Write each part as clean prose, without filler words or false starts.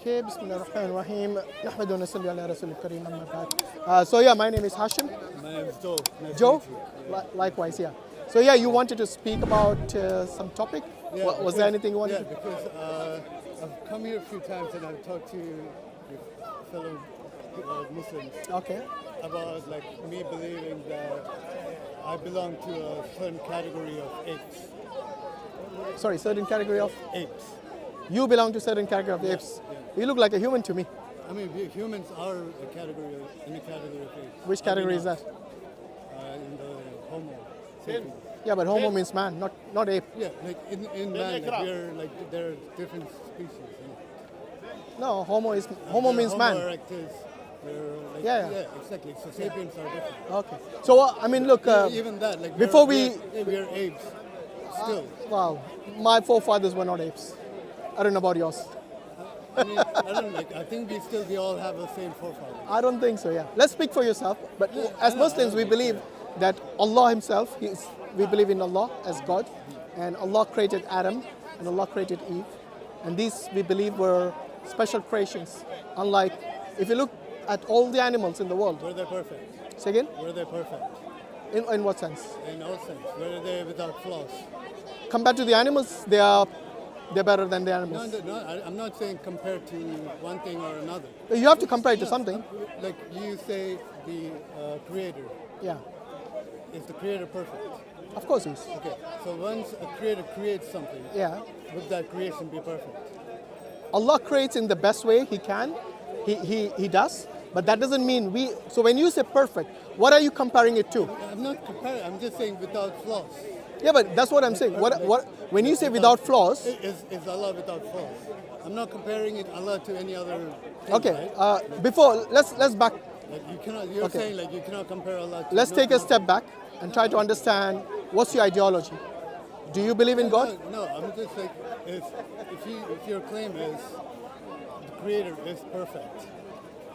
Okay, Bismillahirrahmanirrahim. Nahmadu wa nusalli ala Rasulil Kareem, amma ba'd. So yeah, my name is Hashim. My name is Joe. Nice Joe? to meet you. Likewise, yeah. So yeah, you wanted to speak about some topic? Yeah, Was there anything you wanted to? Yeah, because I've come here a few times and I've talked to your fellow Muslims Okay. about like me believing that I belong to a certain category of apes. Sorry, certain category of... Apes. You belong to certain category of apes. yeah. You look like a human to me. I mean, humans are a category in a category of apes. Which category is that? In the Homo sapiens. Yeah, but homo means man, not ape. Yeah, like in man, like we're like there are different species. No, homo means Homo man. erectus, they're like, Yeah. exactly. So sapiens are different. Okay. So I mean, look. Even that, like before we're apes still. Wow, my forefathers were not apes. I don't know about yours. I mean, I think we all have the same forefathers. I don't think so. Yeah. Let's speak for yourself. But as Muslims, we believe that Allah Himself, we believe in Allah as God, and Allah created Adam, and Allah created Eve, and these we believe were special creations. Unlike, if you look at all the animals in the world. Were they perfect? Say again? Were they perfect? In what sense? In all sense. Were they without flaws? Compared to the animals, they're better than the animals. No, I'm not saying compared to one thing or another. You have to compare it to something. Like you say, the creator. Yeah. Is the creator perfect? Of course he is. Okay. So once a creator creates something, Yeah. would that creation be perfect? Allah creates in the best way He can. He does. But that doesn't mean we. So when you say perfect, what are you comparing it to? I'm not comparing. I'm just saying without flaws. Yeah, but that's what I'm saying. When you say without flaws? Is Allah without flaws? I'm not comparing it Allah to any other thing, Okay. right? Before let's back. Like you cannot. You're Okay. saying like you cannot compare Allah. To Let's take a step back and try to understand what's your ideology. Do you believe in God? No, I'm just like if your claim is the creator is perfect,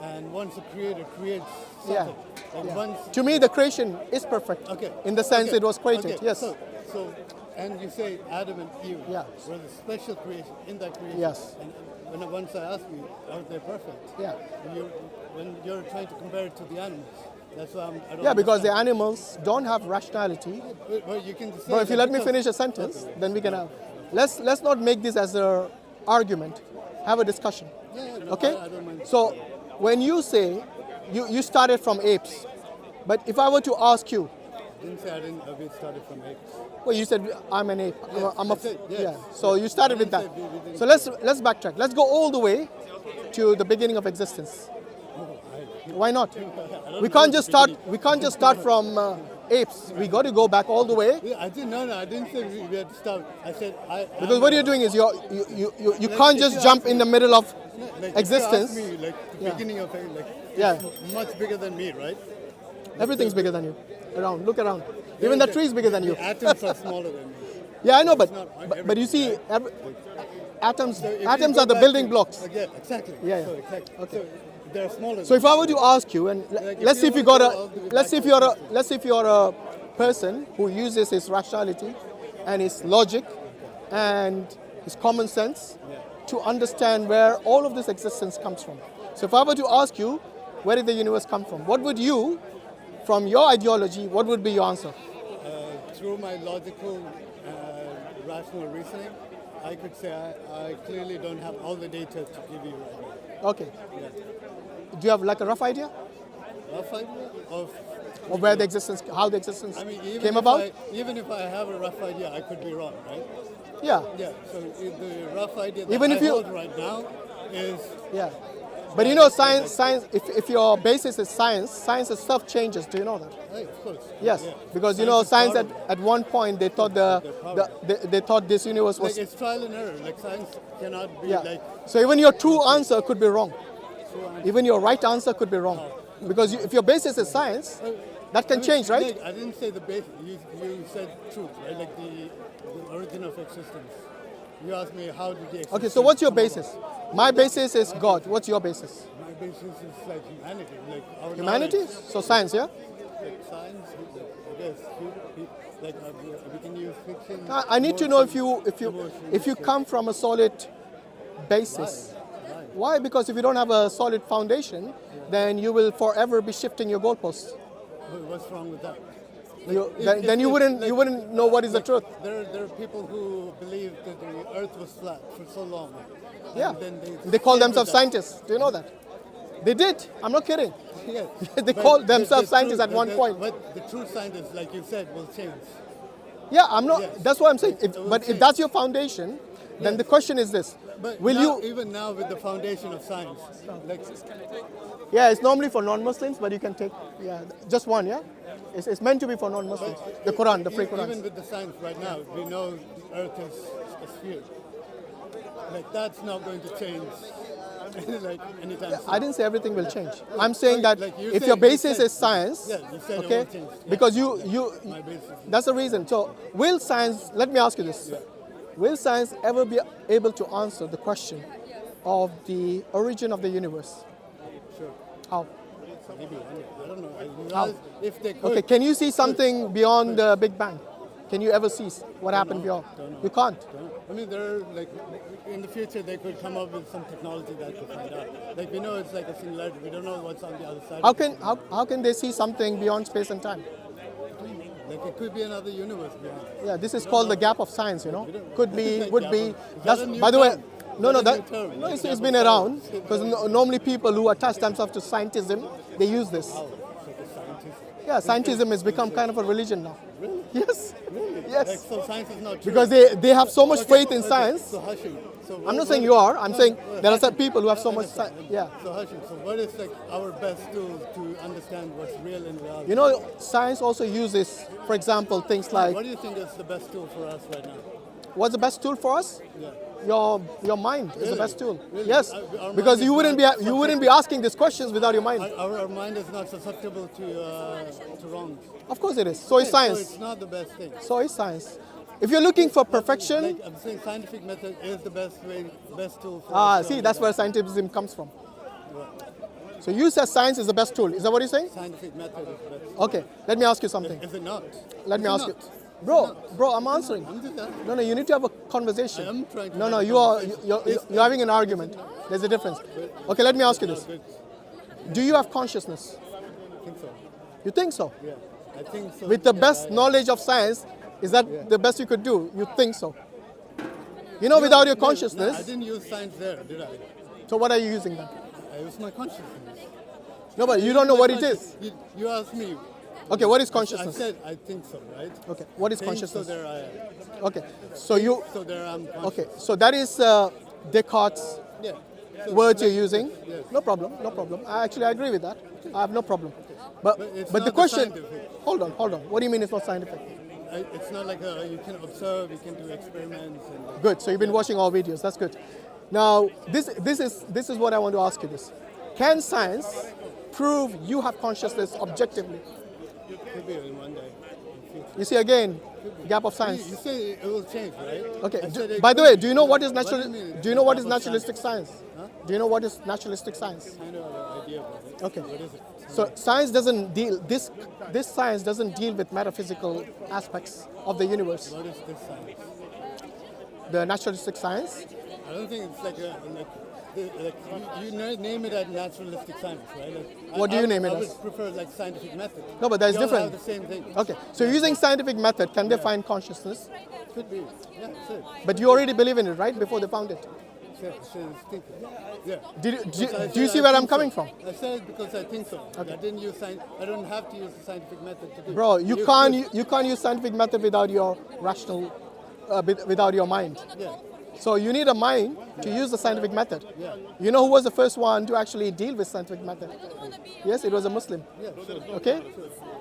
and once the creator creates something, like once To me, the creation is perfect. Okay. In the sense Okay. it was created. Okay. Yes. So, and you say Adam and Eve Yeah. were the special creation in that creation. Yes. And once I ask you, are they perfect? Yeah. When you're trying to compare it to the animals, that's why I don't. Yeah, because the understand. animals don't have rationality. Well, you can say But if you that let me because- finish a sentence, then we can have. Let's not make this as an argument. Have a discussion. Yeah, no, Okay? I don't mind. So when you say you started from apes, but if I were to ask you, I didn't say we started from apes. well, you said I'm an ape. I'm a I said, yes. yeah. So you started with I that. didn't say we didn't So let's backtrack. Let's go all the way to the beginning of existence. Why not? We can't just start from apes. We got to go back all the way. Yeah, I didn't say we had to start. I said Because what you're doing is you can't just jump in the middle of like, existence. If you ask me, like the Yeah. beginning of it, like Yeah. it's much bigger than me, right? Everything's bigger than you. Look around. Even the tree's bigger than you. The atoms are smaller than me. Yeah, I know, but not but you see, atoms So if you atoms go are the back building to- blocks. Yeah, exactly. Yeah, yeah. So, exactly. Okay. So they're smaller. So if I were to ask you, and Like, let's if see you if you want got to a, go all the way let's see back if you're a person who uses his rationality and his logic and his common sense to understand where all of this existence comes from. So if I were to ask you, where did the universe come from? What would you, from your ideology, what would be your answer? through my logical, rational reasoning, I could say I clearly don't have all the data to give you right now. Okay. Do you have like a rough idea Rough idea of of where the existence, how the existence I mean, even came if about? even if I have a rough idea, I could be wrong, right? Yeah. Yeah. So the rough idea that Even if I you- hold right now is Yeah. But you know, science. If your basis is science itself changes. Do you know that? hey, of course. Yes, Yeah. because you know, is science part of it. at one point they thought they thought this universe was Like it's trial and error. Like science cannot be yeah. like So even your true answer could be wrong. so Even your right answer could be wrong, because if your basis is science, that can change, right? Like, I didn't say the base. You said truth, right? Like the origin of existence. You asked me how did the existence Okay, so what's your come about? basis? My basis is God. What's your basis? My basis is like humanity, like our Humanity? knowledge, So science, yeah. like science. I guess like we can use fiction. I need to know if emotion, you emotion, if you come from a solid basis. Why? Because if you don't have a solid foundation, then you will forever be shifting your goalposts. But what's wrong with that? Then you wouldn't know what is the truth. There are people who believe that the Earth was flat for so long. Yeah. And then They call themselves scientists. Do you know that? They did. I'm not kidding. Yes. They called themselves scientists at one point. But the true scientists, like you said, will change. Yeah, I'm not. Yes. That's what I'm saying. But if change. that's your foundation, then the question is this: But will now, you? even now with the foundation of science, like Yeah, it's normally for non-Muslims, but you can take just one. Yeah, it's meant to be for non-Muslims. The Quran, the free Quran. even with the science right now, we know the Earth is a sphere. Like that's not going to change. Like anytime soon. I didn't say everything will change. I'm saying that Like you if said- your you basis said- is science, Yeah, you said it okay, won't change. Yeah. because My basis. that's the reason. So will science? Let me ask you this: will science ever be able to answer the question of the origin of the universe? Sure. How? Maybe. I don't know. How? If they could. Okay, can you see something beyond the Big Bang? Can you ever see what happened beyond? You can't. I mean, there are like in the future they could come up with some technology that could find out. Like we know it's like a singularity. We don't know what's on the other side. How can they see something beyond space and time? Like it could be another universe beyond. Yeah, this is called the gap of science. You know, could be, would be. Is That's that a new by the way. term? No, Is that a that new term? no, it's been around because normally people who attach themselves to scientism, they use this. Oh, it's like a scientist. Yeah, scientism has become kind of a religion now. Really? Yes, Like yes, so, science is not true. because they have so much faith in Okay, science. So Hashim, so I'm not saying you are. I'm saying there are some people who have so much. Yeah. So Hashim, so what is like our best tool to understand what's real in reality? You know, science also uses, for example, things like What do you think is the best tool for us right now? what's the best tool for us? Yeah. Your mind is the Really? best tool. Really? Yes, Our because mind you is wouldn't be not you wouldn't be asking these questions without your mind. Our mind is not susceptible to wrongs. Of course it is. So is So science. it's not the best thing. So is science. If you're looking for perfection, Like I'm saying, scientific method is the best tool. For us to see, that's where scientism comes from. So you said science is the best tool. Is that what you're saying? Scientific method is the best. Okay, let me ask you something. Is it not? Let me Is it ask you. not? Bro, I'm answering. I'm just asking. No, you need to have a conversation. I am trying to No, have no, a you're having an argument. There's a difference. Okay, let me ask you this. Good. Do you have consciousness? I think so. You think so? Yeah, I think so. With the Yeah, best knowledge of science, is that the best you could do? You think so? You know, without your No, I consciousness, didn't use science there, did I? so what are you using then? I used my consciousness. No, but you don't know what it is. You asked me. Okay, what is I consciousness? said I think so, right? Okay, what is Think consciousness? So there I am. Okay, so you, So there I'm conscious. okay, so that is Descartes' Yeah. So words like- you're using. Yes. No problem, no problem. I agree with that. I have no problem. But it's the not question, scientific. hold on. What do you mean it's not scientific? It's not like you can observe, you can do experiments. And Good. So you've been watching all videos. That's good. Now this is what I want to ask you. This: can science prove you have consciousness objectively? could be in one day. You see again, gap of science. You say it will change, right? Okay. I said it By the could way, be. do you know what is What natural? do you mean? Do you know what is Gap of naturalistic science? Huh? Do you know what is naturalistic science? Kind of an idea about it. Okay. What is it? So science doesn't deal. This science doesn't deal with metaphysical aspects of the universe. What is this science? The naturalistic science. I don't think it's like you name it as naturalistic science, right? Like, What do you name it I as? would prefer like scientific method. No, but there's They all different. have the same thing. Okay. So using scientific method, can they find consciousness? Could be. Yeah, sure. But you already believe in it, right? Before they found it. Sure, sure, it's thinking. Yeah. Do you see where I'm coming from? I said it because I think so. I didn't use science. I don't have to use the scientific method to do. Bro, could. you can't use scientific method without your rational, without your mind. Yeah. So you need a mind to use the scientific method. Yeah. You know who was the first one to actually deal with scientific method? Yes, it was a Muslim. Yeah, sure. Okay?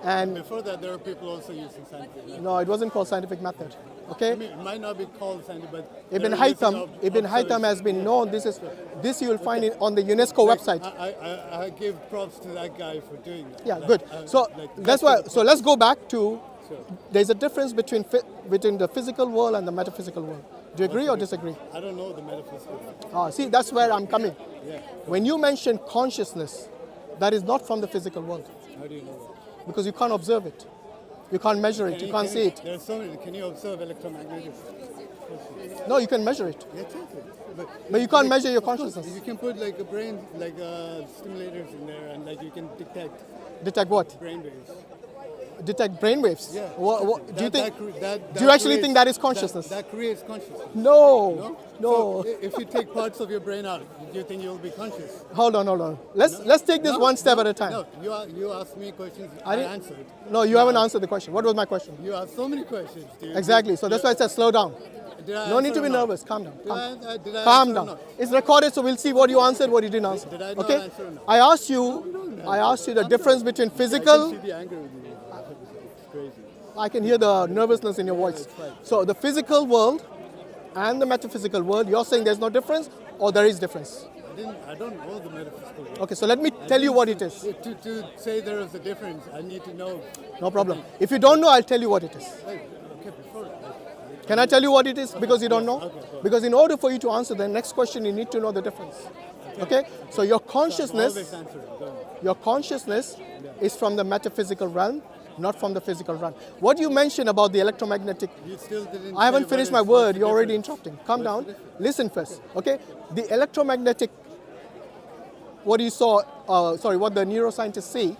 And Before that, there were people also using scientific method. no, it wasn't called scientific method. I Okay? mean, it might not be called scientific, but Ibn they were using Haytham has been known. This you will find it on the UNESCO website. I give props to that guy for doing that. Yeah, Like, good. So that's why. So let's go back to. There's a difference between the physical world and the metaphysical world. Do you agree or disagree? I don't know the metaphysical. See, that's where I'm coming. Yeah. When you mention consciousness, that is not from the physical world How do you know that? because you can't observe it, you can't measure it, you can't see it. There's so many. Can you observe electromagnetism? No, you can measure it. Yeah, exactly. But you can't like, measure your of course, consciousness. You can put like a brain, like stimulators in there, and like you can detect Detect what? brain waves. Detect brainwaves. Yeah. Do you think? That Do you actually creates- think that is consciousness? That creates consciousness. No. So if you take parts of your brain out, do you think you'll be conscious? Hold on. Let's take this one step at a time. No, you asked me questions. I didn't- answered. No, you haven't answered the question. What was my question? You asked so many questions. Dude. Exactly. So that's why I said slow down. Did I No need answer to be or not? nervous. Calm down. Did I Calm answer or down. not? It's recorded, so we'll see what you answered, what you didn't answer. Did I not Okay? answer or not? I asked you the difference between I physical. can see the anger with you. It's crazy. I can hear the nervousness in your voice. So the physical world and the metaphysical world, you're saying there's no difference, or there is difference? I don't know the metaphysical world. Okay, so let me tell you what it is. To say there is a difference, I need to know. No problem. If you don't know, I'll tell you what it is. Okay, before. Can I tell you what it is because you don't know? Okay, go on. Because in order for you to answer the next question, you need to know the difference. Okay? So your consciousness, Always answer it. Go on. your consciousness is from the metaphysical realm, not from the physical realm. What you mentioned about the electromagnetic, You still didn't. I haven't say finished what my is- word, what's the you're already difference? interrupting. Calm What's down. the difference? Listen first. Okay? The electromagnetic, what you saw, what the neuroscientists see,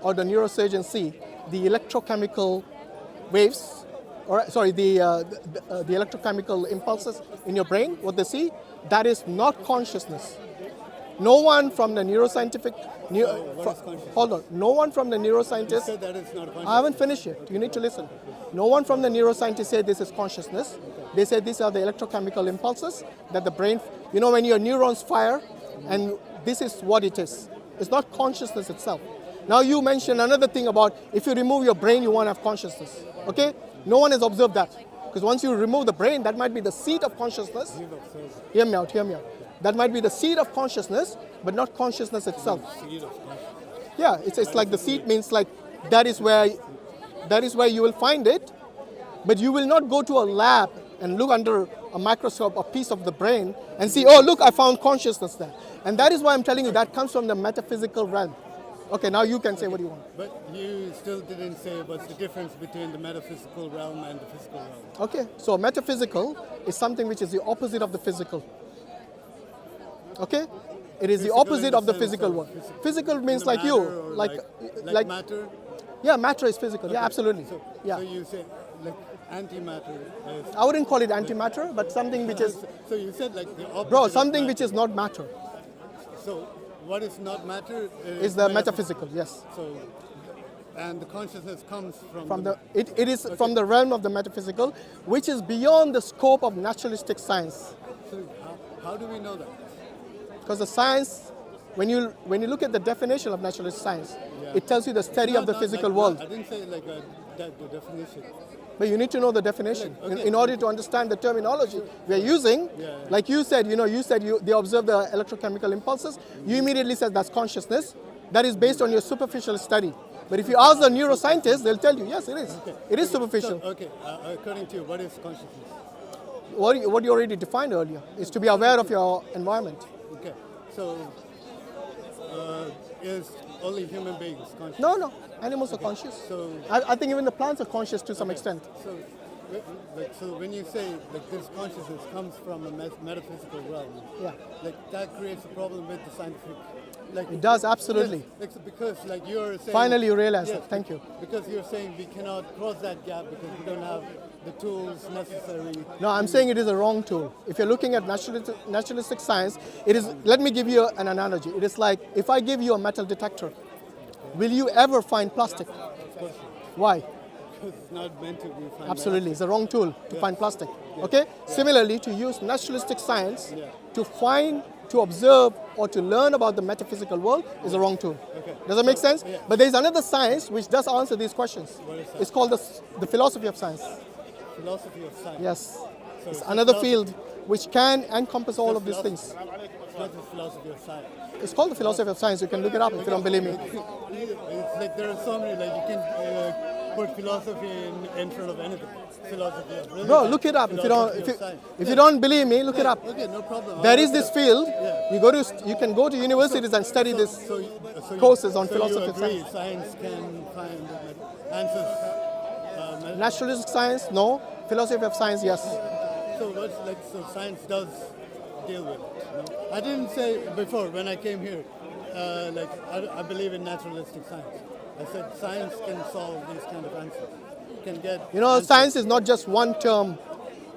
or the neurosurgeons see, the electrochemical waves, the electrochemical impulses in your brain, what they see, that is not consciousness. No one from the neuroscientific, what is consciousness? hold on, no one from the You neuroscientists, said that it's not conscious. I haven't finished yet, you need to listen. No one from the neuroscientists said this is consciousness. They said these are the electrochemical impulses that the brain, you know when your neurons fire, and this is what it is. It's not consciousness itself. Now you mentioned another thing about if you remove your brain, you won't have consciousness. Okay? No one has observed that. Because once you remove the brain, that might be the seat of consciousness. Hear me out. That might be the seat of consciousness, but not consciousness itself. Yeah, it's like the seat means like that is where you will find it, but you will not go to a lab and look under a microscope a piece of the brain and see, oh look, I found consciousness there. And that is why I'm telling you that comes from the metaphysical realm. Okay, now you can say what you want. But you still didn't say what's the difference between the metaphysical realm and the physical realm. Okay, so metaphysical is something which is the opposite of the physical. Okay? It is the Physical opposite in the of the sense physical of world. physical. Physical means The like you, matter or like matter. yeah, matter is physical. Yeah, Okay. absolutely. So Yeah, you say like antimatter is. I wouldn't call it antimatter, but something which is, So you said like the opposite. bro, of something matter. which is not matter So what is not matter is the metaphysical. Yes, So, and the consciousness comes from it is from the realm of the metaphysical, which is beyond the scope of naturalistic science. So how do we know that? Because the science, when you look at the definition of naturalist science, Yeah. it tells you the study of the Not physical like, world. I didn't say like the definition. But you need to know the definition Okay. in order to understand the terminology we are using. Yeah. Like you said, they observe the electrochemical impulses. You immediately said that's consciousness. That is based on your superficial study. But if you ask the neuroscientists, they'll tell you, yes, it is. Okay. It is superficial. So, okay, according to you, what is consciousness? What you already defined earlier is to be aware of your environment. Okay, so is only human beings conscious? No, animals are conscious. So, I think even the plants are conscious to some extent. so, so when you say like this consciousness comes from a metaphysical realm, Yeah, like that creates a problem with the scientific. Like it does, absolutely. Like, because like you're saying. Finally, you realize Yes, that. Thank you. Because you're saying we cannot cross that gap because we don't have the tools necessary. No, I'm saying it is a wrong tool. If you're looking at naturalistic science, it is. Let me give you an analogy. It is like if I give you a metal detector, will you ever find plastic? Of course, Why? because it's not meant to be found. Absolutely, it's the wrong tool to find plastic. Okay. Similarly, to use naturalistic science to find, to observe, or to learn about the metaphysical world is the wrong tool. Okay. Does that make sense? But there is another science which does answer these questions. What is that? It's called the philosophy of science. Philosophy of science. Yes. So It's it's another philosophy- field which can encompass all of these things. It's not the philosophy of science. It's called the philosophy of science. You can look it up if you don't believe me. It's like there are so many, like you can put philosophy in front of anything. Philosophy of religion. Bro, look it up. If you don't believe me, look it up. Okay, no problem. There I'll is look this it up. field. Yeah. You can go to universities and study this. So courses on so philosophy you of agree science. science can find answers. Naturalistic science, no. Philosophy of science, yes. So science does deal with it. You know? I didn't say before when I came here, I believe in naturalistic science. I said science can solve these kind of answers. Can get. You know, answers. science is not just one term,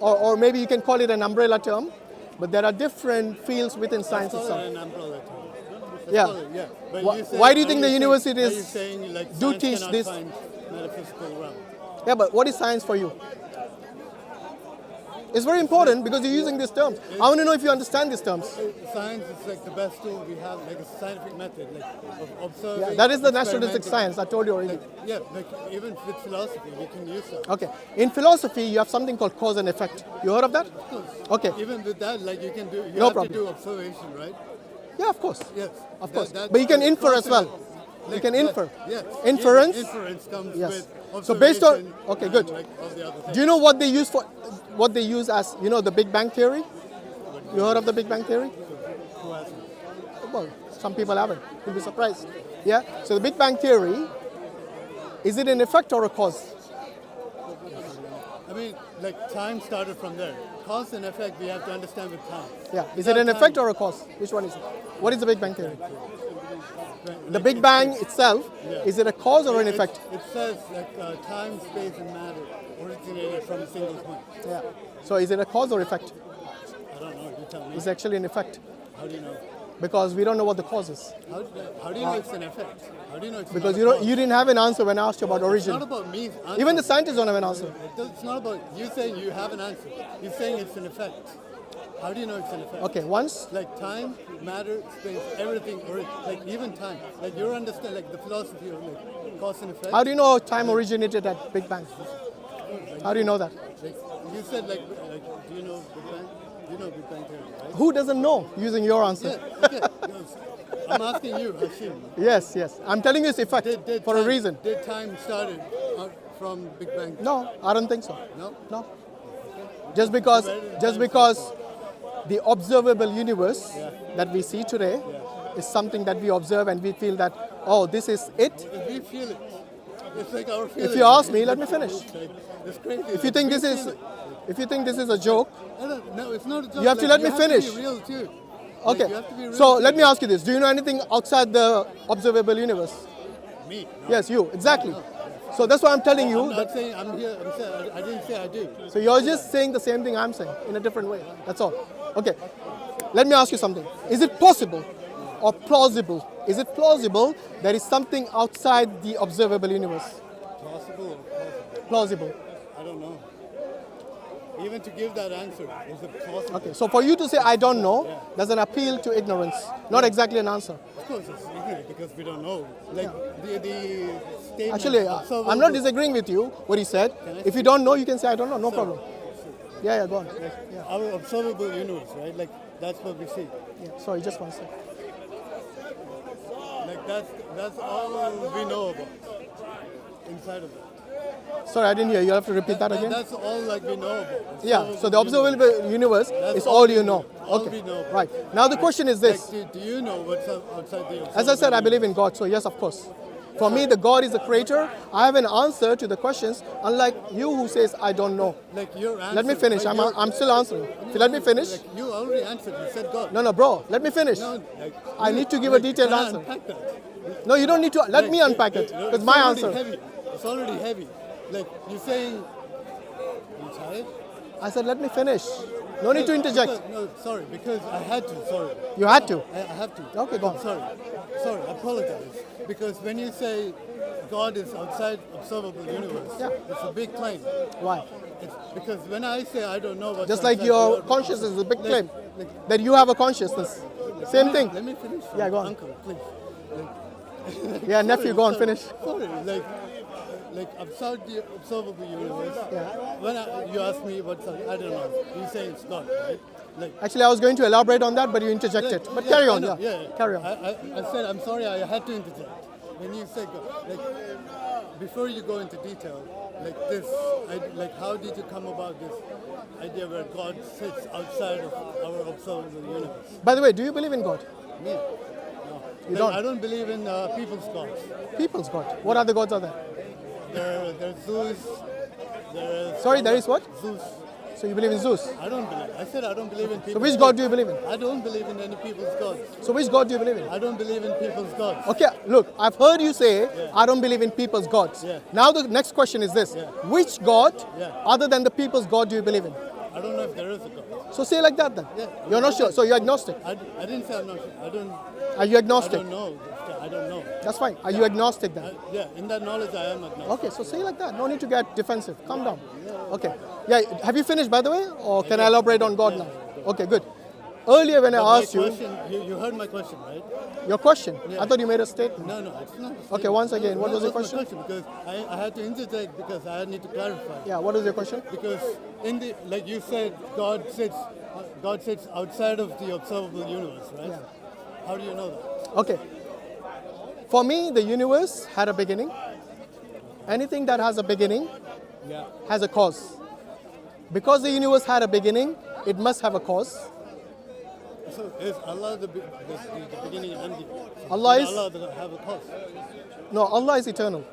or maybe you can call it an umbrella term, but there are different fields within science Let's call itself. it an umbrella term. Yeah. Yeah. But Why do you think the are universities you saying, like, do science teach cannot this? find metaphysical realm? Yeah, but what is science for you? It's very important because you're using these terms. I want to know if you understand these terms. Science is like the best tool we have, like a scientific method, like of observing. Yeah, that is the naturalistic experimenting. science, I told you already. Like even with philosophy, we can use that. Okay. In philosophy, you have something called cause and effect. You heard of that? Of course. Okay. Even with that, like you can do, you No have problem. to do observation, right? Yeah, of course. Yes. Of course. That- But you can that- infer as well. You like can that- infer. Yes. Inference. Inference comes Yes. with observation. So based on- okay, and, good. Like all the other things. Do you know what they use for? What they use as, you know, the Big Bang Theory? You heard of the Big Bang Theory? Who hasn't? Well, some people haven't. You'll be surprised. Yeah. So the Big Bang Theory, is it an effect or a cause? I mean, like time started from there. Cause and effect, we have to understand with time. Yeah. Is Without it an time- effect or a cause? Which one is it? What is the Big Bang Theory? The Big Bang itself, is it a cause or an effect? It says like time, space, and matter originated from a single point. Yeah. So is it a cause or effect? I don't know. You tell me. It's actually an effect How do you know? because we don't know what the cause is. How do you know it's an effect? How do you know it's Because not a cause? you didn't have an answer when I asked you about It's not origin. about me. Even the scientists don't have an answer. It's not about you saying you have an answer. You're saying it's an effect. How do you know it's an effect? Okay, once. Like time, matter, space, everything, or like even time. Like you understand, like the philosophy of like cause and effect. How do you know time originated at Big Bang? How do you know that? Like you said, like do you know Big Bang? You know Big Bang theory, right? Who doesn't know using your answer? Yeah. Okay. Yes. I'm asking you, Hashim. Yes, yes. I'm telling you it's effect for a time- reason. Did time started from Big Bang? No, I don't think so. No? No. Just because the observable universe that we see today is something that we observe and we feel that, oh, this is it. We feel it. It's like our feeling. If you ask me, let me finish. It's crazy. If you think this is a joke, No, it's not a joke. You have to let me To finish. be real too. okay. You have to be real So too. let me ask you this: do you know anything outside the observable universe? Me. No. Yes, you exactly. So that's why I'm telling I'm you. not saying I'm here. I'm saying I didn't say I do. So you're just saying the same thing I'm saying in a different way. That's all. Okay. Let me ask you something. Is it possible or plausible? Is it plausible there is something outside the observable universe? Possible or plausible? Plausible. I don't know. Even to give that answer, is it plausible? Okay. So for you to say I don't know, there's an appeal to ignorance, not exactly an answer. Of course, it's ignorant because we don't know. Like the statement. Actually, I'm not disagreeing with you, what he said. If you don't know, you can say I don't know, no problem. Yeah, go on. Yeah. Our observable universe, right? Like that's what we see. Yeah. Sorry, just one second. Like that's all we know about inside of it. Sorry, I didn't hear. You have to repeat that again. That's all like we know about. Yeah. So the observable universe is all you know. All we Okay. know. Right. Now the question is this. Like, do you know what's outside the observable As I said, I universe? believe in God. So yes, of course. For me, the God is the creator. I have an answer to the questions, unlike you who says I don't know. Like your answer. Let me finish. Like I'm still answering. If you let me finish. Like you already answered. You said God. No, bro. Let me finish. No, like, I need to give a detailed can I answer. unpack that? No, you don't need to. Let me unpack it. No, It's my already answer. Heavy. It's already heavy. Like you're saying. You tired? I said, let me finish. No need to interject. No, sorry, because I had to. Sorry, You had to. I have to. Okay, go on. Sorry, I apologize. Because when you say God is outside observable universe, Yeah. it's a big claim. Why? It's because when I say I don't know what's Just like outside your the- consciousness is a big like- claim. like- That you have a consciousness. Same thing. Let me finish. Yeah, go on. Uncle, please. Yeah, nephew, go on, sorry, finish. Sorry, like outside the observable universe. Yeah. When you ask me what's I don't know. You say it's God, right? Like. Actually, I was going to elaborate on that, but you interjected. But carry on, I know, yeah. Carry on. I said, I'm sorry, I had to interject. When you say, like, before you go into detail, like this, like how did you come about this idea where God sits outside of our observable universe? By the way, do you believe in God? Me? No. You Like, don't? I don't believe in people's gods. People's God. What other gods are there? There's Zeus, there's... Sorry, there is what? Zeus. So you believe in Zeus. I don't believe. I said I don't believe in So people. which God do you believe in? I don't believe in any people's gods. So which God do you believe in? I don't believe in people's gods. Okay, look, I've heard you say, I don't believe in people's gods. Yeah. Now the next question is this. Which God, Yeah. other than the people's God, do you believe in? I don't know if there is a God. So say like that then. Yeah. You're not sure. So you're agnostic. I didn't say I'm not sure. Are you I agnostic? don't know. I don't know. That's fine. Are you agnostic then? Yeah, in that knowledge I am agnostic. Okay, so say like that. No need to get defensive. Calm down. Okay. Yeah, have you finished by the way? Or can I elaborate on God now? Okay, good. Earlier when I asked you, You heard my question, right? your question, I thought you made a statement. No, it's not. Okay, once again, what was your That's my question? Because I had to interject because I need to clarify. Yeah, what is your question? Because like you said, God sits outside of the observable universe, right? Yeah. How do you know that? Okay. For me, the universe had a beginning. Anything that has a beginning has a cause. Because the universe had a beginning, it must have a cause. So is Allah the beginning and the Allah is- Allah have a cause? No, Allah is eternal.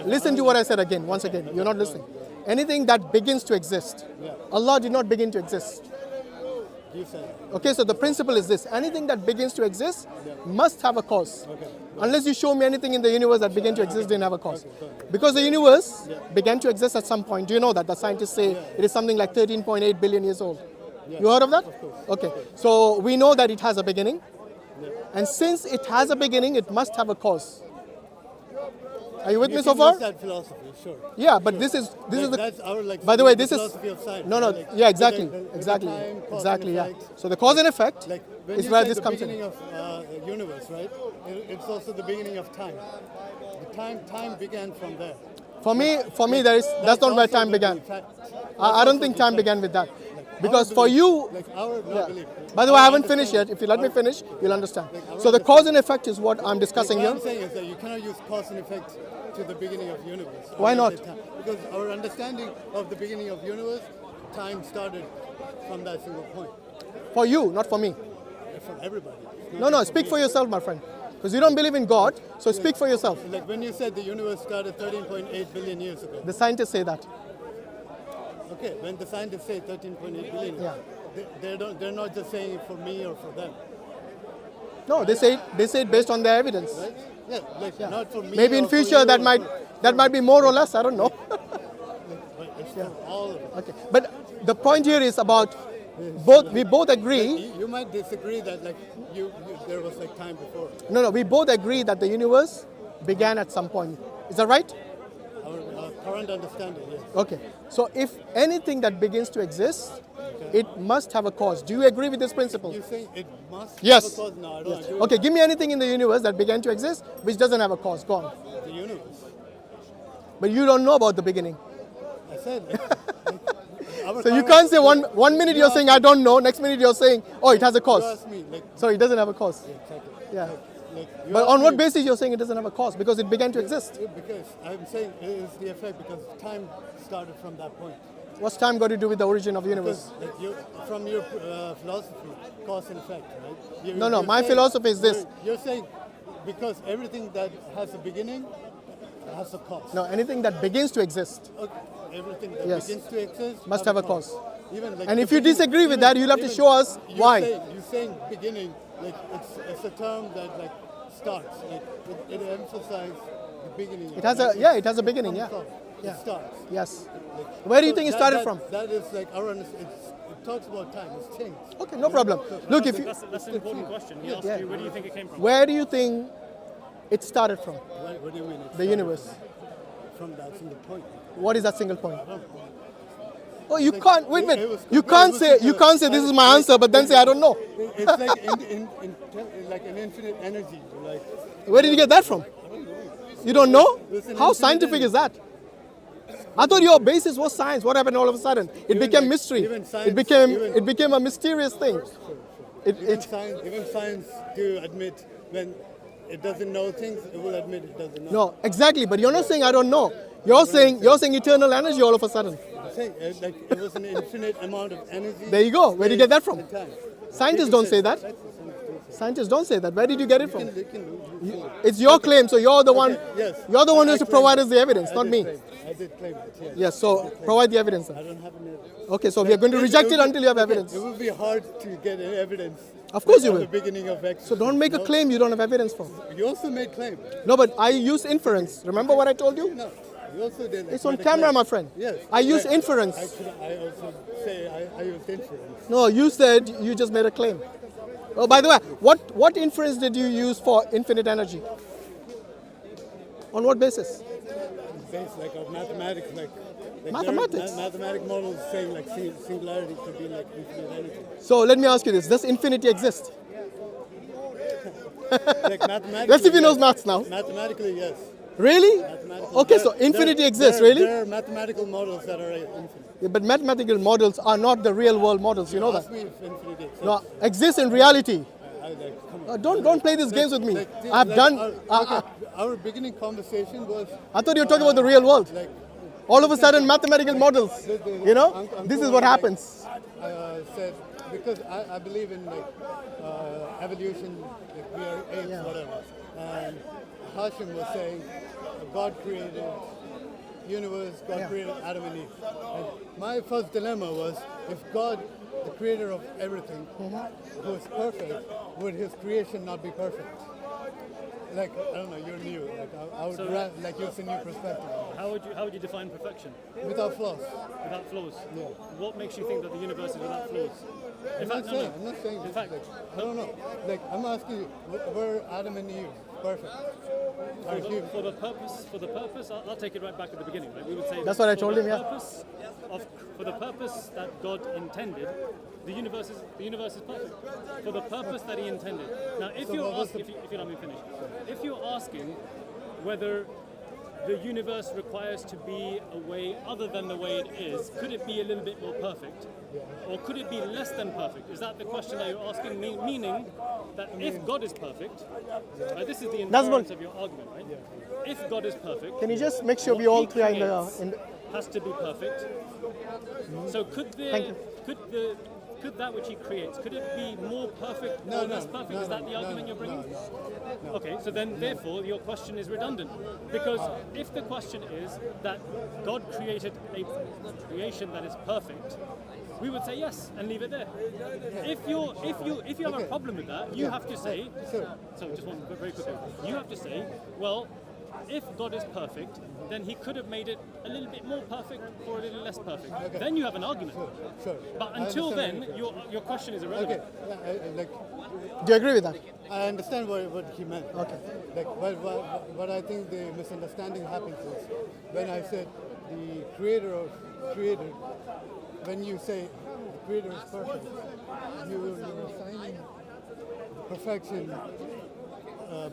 Listen to what I said again, once again. You're not listening. Anything that begins to exist, Allah did not begin to exist. You said. Okay, so the principle is this. Anything that begins to exist must have a cause. Okay. Unless you show me anything in the universe that began to exist didn't have a cause. Because the universe began to exist at some point. Do you know that? The scientists say it is something like 13.8 billion years old. You heard of that? Of course. Okay, so we know that it has a beginning. And since it has a beginning, it must have a cause. Are you with You me so can far? use that philosophy, sure. Yeah, but this is the. That's our By the way, this is philosophy of science. no, Like, yeah, exactly, with the exactly, time, cause exactly, and yeah. effect. So the cause and effect Like when is you where say this the comes beginning in. of the universe, right? It's also the beginning of time. The time began from there. For me, that's not where time began. I don't think time began with that, because for you. Like our Yeah. belief. By the way, I haven't finished yet. If you let me finish, you'll understand. So the cause and effect is what I'm discussing What here. I'm saying is that you cannot use cause and effect to the beginning of universe. Why Only not? the time. Because our understanding of the beginning of universe, time started from that single point. For you, not for me. For everybody. It's not No, just speak me. for yourself, my friend. Because you don't believe in God, so speak for yourself. Like when you said the universe started 13.8 billion years ago. The scientists say that. Okay, when the scientists say 13.8 billion, Yeah. they're not just saying it for me or for them, No, they say it based on their evidence. right? Yeah, like not for me. Maybe in or for future you that or might be more or less. I don't know. but it's for all of us. Okay, but the point here is about both. We both agree. You might disagree that like there was like time before. No, we both agree that the universe began at some point. Is that right? Our current understanding, yes. Okay. So if anything that begins to exist, it must have a cause. Do you agree with this principle? You saying it must Yes. have a cause? No, I don't agree Okay, give me anything in the universe that began to exist which doesn't have a cause. Go on. with the universe. But you don't know about the beginning. I said our So you current- can't say one minute you're saying I don't know, next minute you're saying, oh, it has a You cause. asked me, like, So it doesn't have a cause. exactly. Yeah. Like, you But asked on what me- basis you're saying it doesn't have a cause? Because it began to exist. Because I'm saying it is the effect because time started from that point. What's time got to do with the origin of the universe? Because like from your philosophy, cause and effect, right? No, you're my saying- philosophy is this. You're saying because everything that has a beginning has a cause. No, anything that begins to exist. Okay. Everything that Yes. begins to exist Must have a cause. Even like And the if you beginning- disagree with that, you'll have to show us why. You're saying beginning, like it's a term that like starts. Like it emphasizes the beginning. It has a beginning, yeah. It Yeah. starts. Yes. Like, Where do you so think it that- started that- from? That is like it talks about time. It's changed. Okay, no problem. Look, if you, That's an important question. He asked Yeah. you, where do you think it came from? where do you think it started from? What do you mean? It The started universe. From that single point. What is that single point? Oh, you can't. Wait a it minute. was- You it can't was say. just You a- can't say this is my answer, but then say I don't know. It's like like an infinite energy. Like Where did you get that from? You don't know? It's an How infinite scientific energy. is that? I thought your basis was science. What happened all of a sudden? It Even became like- mystery. even It science- became even- it became a mysterious thing. even science do admit when it doesn't know things, it will admit it doesn't know. No, exactly. But you're not saying I don't know. You're saying eternal energy all of a sudden. I'm saying like it was an infinite amount of energy. There you go. Where did you get that from? and time. Scientists don't say that. Scientists don't say that. Where did you get it from? You can It's your claim, so you're the one. yes. You're the one who has to I provide claim us the evidence, I not did me. claim it. I did claim it, yes. Yes. So provide the evidence. I Then. don't have any evidence. Okay. So we are going to reject it would- until you have okay, evidence. It would be hard to get evidence. Of course you at will. the beginning of X. So don't make a claim you don't have evidence for. You also made claim. No, but I use inference. Remember what I told you? No, you also did. It's on made a camera, claim. my friend. Yes. I use Right. inference. I also say I used inference. No, you said you just made a claim. Oh, by the way, what inference did you use for infinite energy? On what basis? Based like of mathematics, like Mathematics? Mathematic models saying like singularity could be like infinite energy. So let me ask you this: does infinity exist? Like mathematically. Let's see if he knows yes. maths now. Mathematically, yes. Really? Mathematically. Okay, so infinity exists, really? There are mathematical models that are infinite. Yeah, but mathematical models are not the real world models. You know Ask that? me if infinity exists. No, exists in reality. Come on. Don't play these games with me. Like, I've like done. our beginning conversation was I thought you were talking about the real world. like All of a sudden, mathematical models. You know, I'm this is told, what like, happens. said because I believe in like evolution, like we are apes, whatever. And Hashim was saying God created universe, God created Adam and Eve. And my first dilemma was if God, the creator of everything, who is perfect, would his creation not be perfect? Like I don't know, you're new. Like I would like use a new perspective. How would you define perfection? Without flaws. Without flaws? Yeah. What makes you think that the universe is without flaws? I'm not saying In this, fact, like, I don't know. Like I'm asking you, were Adam and Eve perfect? Are you? for the purpose, I'll take it right back to the beginning. Right? We would say That's what I for told the him, yeah. purpose for the purpose that God intended, the universe is perfect. For the purpose that He intended. Now, if So you're what was asking, if you let me finish, if you're asking whether the universe requires to be a way other than the way it is, could it be a little bit more perfect? Or could it be less than perfect? Is that the question that you're asking me? Meaning that if God is perfect, right, this is the inference of your argument, right? If God is perfect, Can you just make sure what we all He three are in creates the has to be perfect. So could that which He creates, could it be more perfect or less perfect? Is that the argument you're bringing? No. Okay, so then therefore your question is redundant. Because if the question is that God created a creation that is perfect, we would say yes and leave it there. If you have a problem with that, you have to say, so just one very quickly, you have to say, well, if God is perfect, then He could have made it a little bit more perfect or a little less perfect. Okay. Then you have an argument. Sure. But I until understand then, what your question is irrelevant. Okay. Like Do you agree with that? I understand what he meant. Okay. Like what I think the misunderstanding happens is when I said the creator, when you say the creator is perfect, you're assigning perfection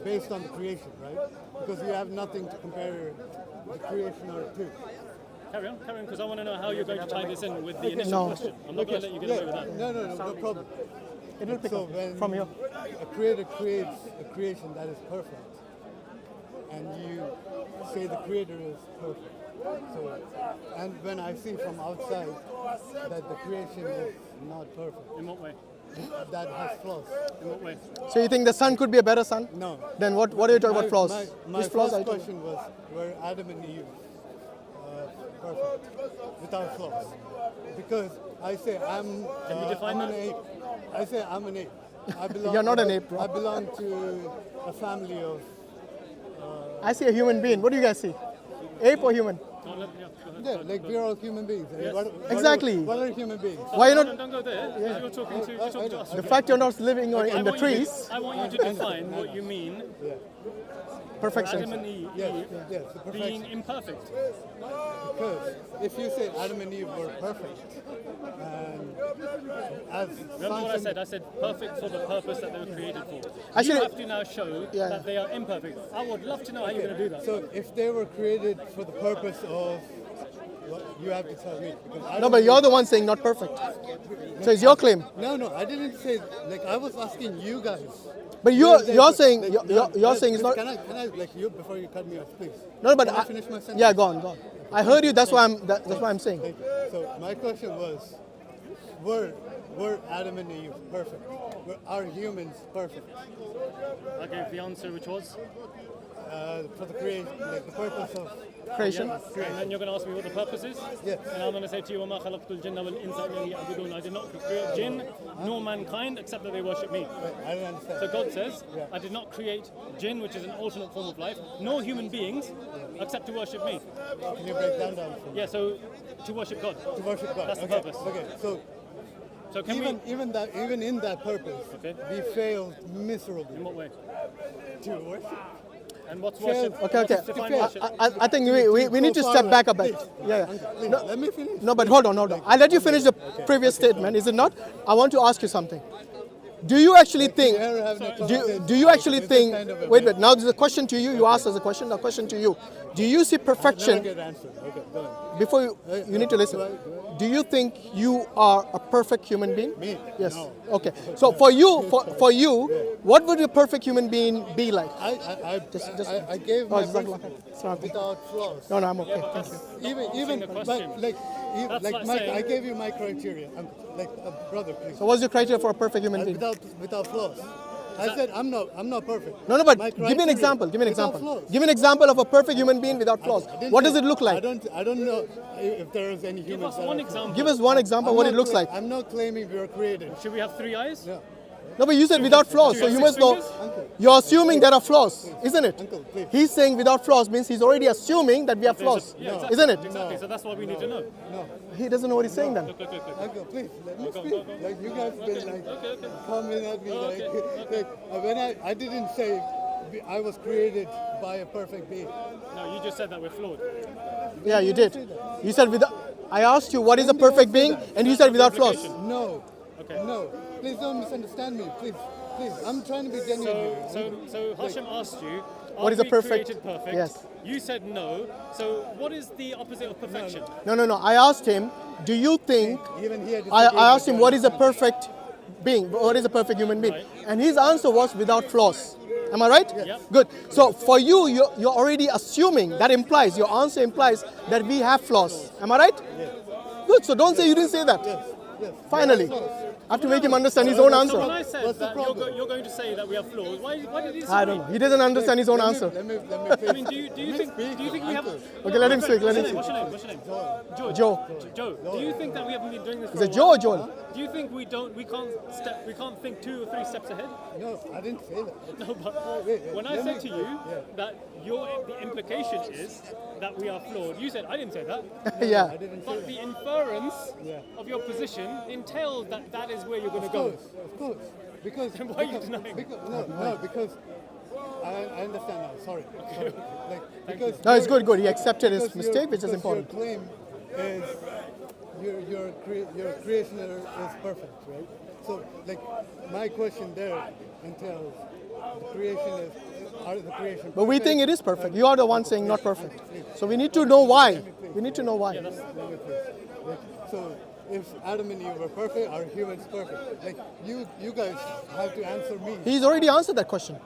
based on the creation, right? Because you have nothing to compare the creation or to. Carry on, because I want to know how you're going to tie this in with the initial No. question. I'm not going to let you get away with that. No problem. It'll pick So up when from here. a creator creates a creation that is perfect, and you say the creator is perfect. So, and when I see from outside that the creation is not perfect, In what way? that has flaws. In what way? So you think the sun could be a better sun? No. Then what are you talking about flaws? My Which flaws are first you talking question was, were Adam and Eve perfect, without flaws? Because I say I'm define an that? ape. I say I'm an ape. I belong, You're not an ape, bro. I belong to a family of. I see a human being. What do you guys see? Ape or human? Go ahead. Yeah, like we're all human beings. Yes. Exactly. What are human beings? Why you not? Don't go there. You're talking to us. The fact you're not living in the trees, I want you to define what you mean for perfection. Adam and Eve Yes, the being perfection. imperfect. Because if you say Adam and Eve were perfect, and as Remember what I said? I said perfect for the purpose that they were created for. Actually- You have to now show Yeah. that they are imperfect. I would love to know how you're going to do that. So if they were created for the purpose of, well, you have to tell me. Because I No, don't but you're know. the one saying not perfect. So it's your claim. No, I didn't say. Like I was asking you guys. But you're saying you're saying it's not. Can I like you before you cut me off, please? No, but Can I finish my sentence? yeah, go on. I heard you. That's why I'm saying. Thank you. So my question was, were Adam and Eve perfect? are humans perfect? I gave the answer, which was. For the like the purpose of Creation. And then you're going to ask me what the purpose is? Yes. And I'm going to say to you, وَمَا خَلَقْتُ الْجِنَّ وَالْإِنسَ إِلَّا لِيَعْبُدُونَ I did not create jinn nor mankind except that they worship me. I don't understand. So God says, I did not create jinn, which is an alternate form of life, nor human beings except to worship me. Can you break that down for me? Yeah, so to worship God. To worship God. That's the Okay. purpose. Okay. So can even in that purpose, Okay. we failed miserably in what way? to worship. And what's worship? Okay. Define worship. I think we need to step back a bit. Yeah. Please, let me finish. No, but hold on. I'll let you finish the previous statement, is it not? I want to ask you something. Do you actually think, do you actually think, wait, now there's a question to you, you asked us a question to you. Do you see perfection, Never get answered. Okay, go ahead. before you need to listen, do you think you are a perfect human being? Me? Yes. No. Okay. So for you, what would a perfect human being be like? I gave my best without flaws. No, I'm okay. Thank you. Even the but question. like That's like Mike, saying- I gave you my criteria. Like brother, please. So what's your criteria for a perfect human being? Without flaws. I said I'm not perfect. No, but My give me an criteria, example. Give me an without example. flaws. Give me an example of a perfect human being without flaws. I didn't What say- does it look like? I don't know if there is any Give humans. us that one are- example. Give us one example of what it looks like. I'm not claiming we were created. Should we have 3 eyes? No. No, but you said without flaws, so have you 6 must know. fingers? Uncle. You're assuming there are flaws, isn't it? Uncle, please. He's saying without flaws means he's already assuming that we have flaws, Yeah, exactly. isn't it? Exactly. So that's what we need to know. No. He doesn't know what he's saying then. Look. Uncle, please, let me Go, speak. go, go. Like you guys been like Okay. coming at me like when I didn't say I was created by a perfect being. No, you just said that we're flawed. Yeah, you did. You said without. I asked you what is a perfect being, and you said without flaws. No. Okay. No. Please don't misunderstand me. Please. I'm trying to be genuine here. So Hashim asked you, What are is a we perfect- created perfect? Yes. You said no. So what is the opposite of perfection? No. I asked him, do you think? Even here. I asked him what is a perfect being, what is a perfect human being, Right. and his answer was without flaws. Am I right? Yeah. Good. So for you, you're already assuming, that implies, your answer implies that we have flaws. Am I right? Yes. Good. So don't say you didn't say that. Yes. Finally. I have to make him understand his own So answer. when I said What's the that problem? you're going to say that we have flaws, why did he say I don't know. He doesn't understand his own answer. Let me I mean, do you think we have? Okay, let him speak. Let him What's speak. your name? What's your name? Joe. Joe. Do you think that we haven't been doing this for Is a it Joe while? or Joel? Do you think we can't think 2 or 3 steps ahead? No, I didn't say that. No, but when I said to you that the implication is that we are flawed, you said I didn't say that. Yeah. I didn't say But that. the inference of your position entails that is where you're going to go. Of course. Because Then why are you denying? because I understand now. Sorry. Like because No, it's good. He accepted his because mistake, which is because important. Your claim is your creation is perfect, right? So like my question there entails the creation is are the creation. But we perfect? think it is perfect. You are the one saying not perfect. So we need to know why. We need to know why. So if Adam and Eve were perfect, are humans perfect? Like you guys have to answer me. He's already answered that question.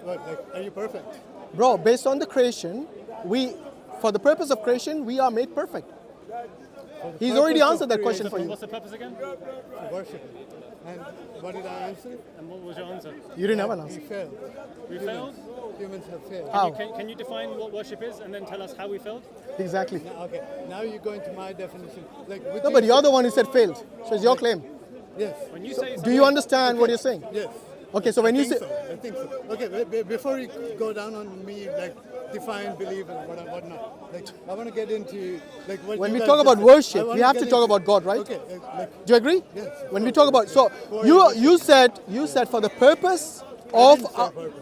But like, are you perfect? Bro, based on the creation, for the purpose of creation, we are made perfect. He's already purpose of answered that question for you. What's the purpose again? To worship Him. And what did I answer? And what was your answer? You didn't have an We answer. failed. We failed? Humans have failed. How? Can you define what worship is and then tell us how we failed? Exactly. Okay, now you're going to my definition. Like, would No, you but you're say- the one who said failed. So it's your claim. Yes. When you say Do you understand what you're saying? Yes. Okay, so when you say, I think so. Okay, before you go down on me, like define, believe, and whatnot. Like, I want to get into like what when you we guys talk about just said. worship, I we wanna have to get talk into- about God, right? Okay, like do you agree? Yes. When we talk about, so For you said for the purpose of, didn't say purpose.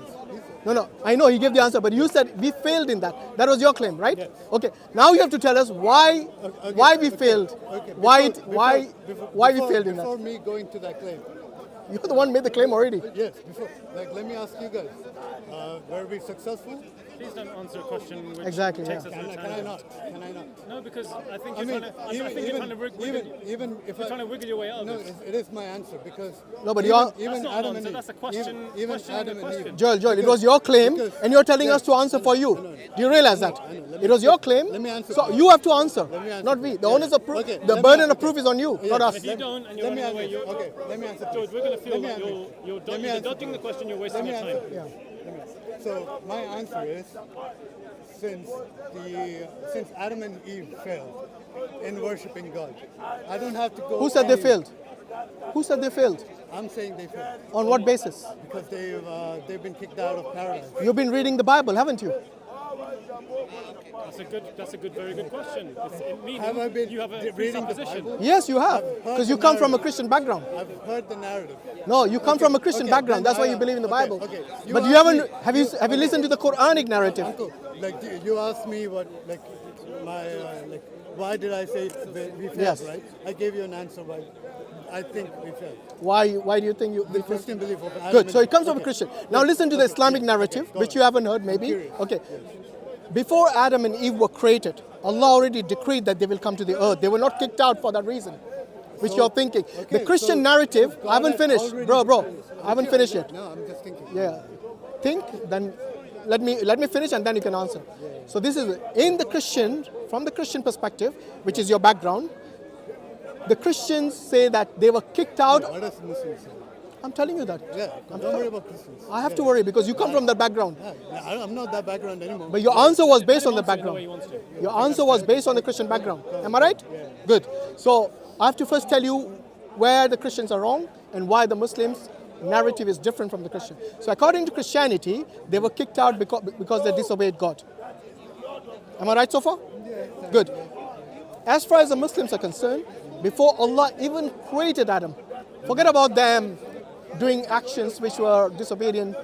no, I know he gave the answer, but you said we failed in that. That was your claim, right? Yes. Okay, now you have to tell us why we failed, Okay, why we before- failed in that. Before me going to that claim. You're the one who made the claim already. Yes, before. Like, let me ask you guys. Were we successful? Please don't answer a question which Exactly, takes yeah. us through Can I time. not? Can I not? No, because I think I you're mean, trying to. I think you're trying to wiggle. even if You're trying to wiggle your way out of no, this. it is my answer because No, but even, you're- even That's not an Adam answer, and that's a Eve, question- even questioning Adam the and Eve. question. Joel, it was your claim, because- and you're telling us to answer for you. Do you realize that? I know. Let It me- was your claim, let me answer so first. you have to answer, Let me answer not we. first. The Yeah. onus of proof, Okay, the let me burden answer of proof is on you, Yeah. not us. If you don't and you're Let me running away, answer. you're, Okay, let me answer. George, we're going to feel Let me like answer. you're Let me either answer. dodging the question, you're wasting Let me your time. answer. Yeah. So my answer is, since Adam and Eve failed in worshiping God, I don't have to go. Who said they anywhere. failed? Who said they failed? I'm saying they failed On what basis? because they've been kicked out of paradise. You've been reading the Bible, haven't you? That's a good, very good question. It means Have I been you have a reading the presupposition. Bible? Yes, you have, I've heard because you the come from a narrative. Christian background. I've heard the narrative. No, you come from a Christian okay, background. then That's why I- you believe in the okay, Bible. okay. You But you asked haven't. me- Have you listened to the Quranic narrative? Uncle, like you asked me what, like my, like why did I say we failed, Yes. right? I gave you an answer why I think we failed. Why do you think you? The Christian belief of Adam Good. and So it comes from a okay. Christian. Now listen to the Islamic narrative, go which on. you haven't heard, maybe. curious. Okay. Before Adam and Eve were created, Allah already decreed that they will come to the earth. They were not kicked out for that reason, which you're thinking. The Okay, Christian so narrative. God I haven't had finished, already bro. decreed. I haven't Okay, finished yet. No, I'm just thinking. Yeah. Think, then let me finish and then you can answer. So this is from the Christian perspective, which is your background. The Christians say that they were kicked out. What does Muslims say? I'm telling you that. Yeah, don't worry about Christians. I have to worry because you come from that background. Yeah, I'm not that background anymore. But your answer was based on the Answer it the way he background. wants to. Your answer was based on the Christian background. Am I right? Good. So I have to first tell you where the Christians are wrong and why the Muslims' narrative is different from the Christian. So according to Christianity, they were kicked out because they disobeyed God. Am I right so far? Good. As far as the Muslims are concerned, before Allah even created Adam, forget about them doing actions which were disobedient,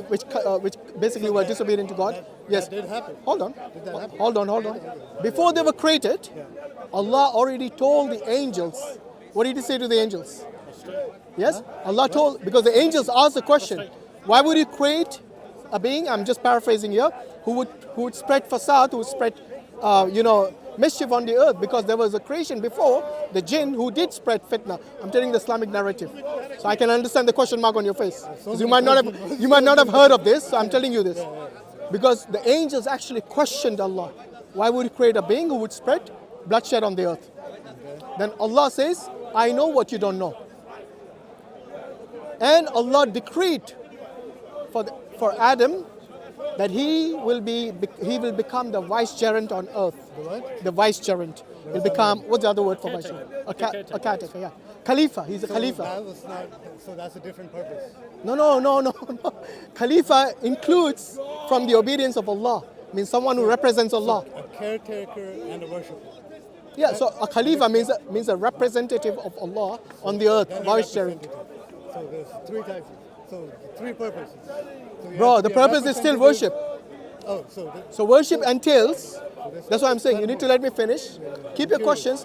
which basically were disobedient to God. Yes. That did happen. Hold on. Did that happen? Hold on. Before they were created, Allah already told the angels. What did He say to the angels? Yes? Allah told, because the angels asked the question, why would He create a being, I'm just paraphrasing here, who would spread fasad, who would spread, mischief on the earth, because there was a creation before, the jinn, who did spread fitna. I'm telling the Islamic narrative. So I can understand the question mark on your face. 'Cause you might not have heard of this, so I'm telling you this. Because the angels actually questioned Allah. Why would He create a being who would spread bloodshed on the earth? Then Allah says, I know what you don't know. And Allah decreed for Adam that he will become the vicegerent on earth. The what? The vicegerent. He'll become, what's the other word for vicegerent? A caretaker, yeah. Khalifa, he's a Khalifa. So that's a different purpose. No. Khalifa includes from the obedience of Allah. Means someone who represents Allah. A caretaker and a worshipper. Yeah, so a Khalifa means a representative of Allah on the earth, Then a vicegerent. representative. So there's three types. So three purposes. So you Bro, have to the be a purpose is still representative. worship. Oh, So worship entails, that's what I'm saying, you need to let me finish. Keep your questions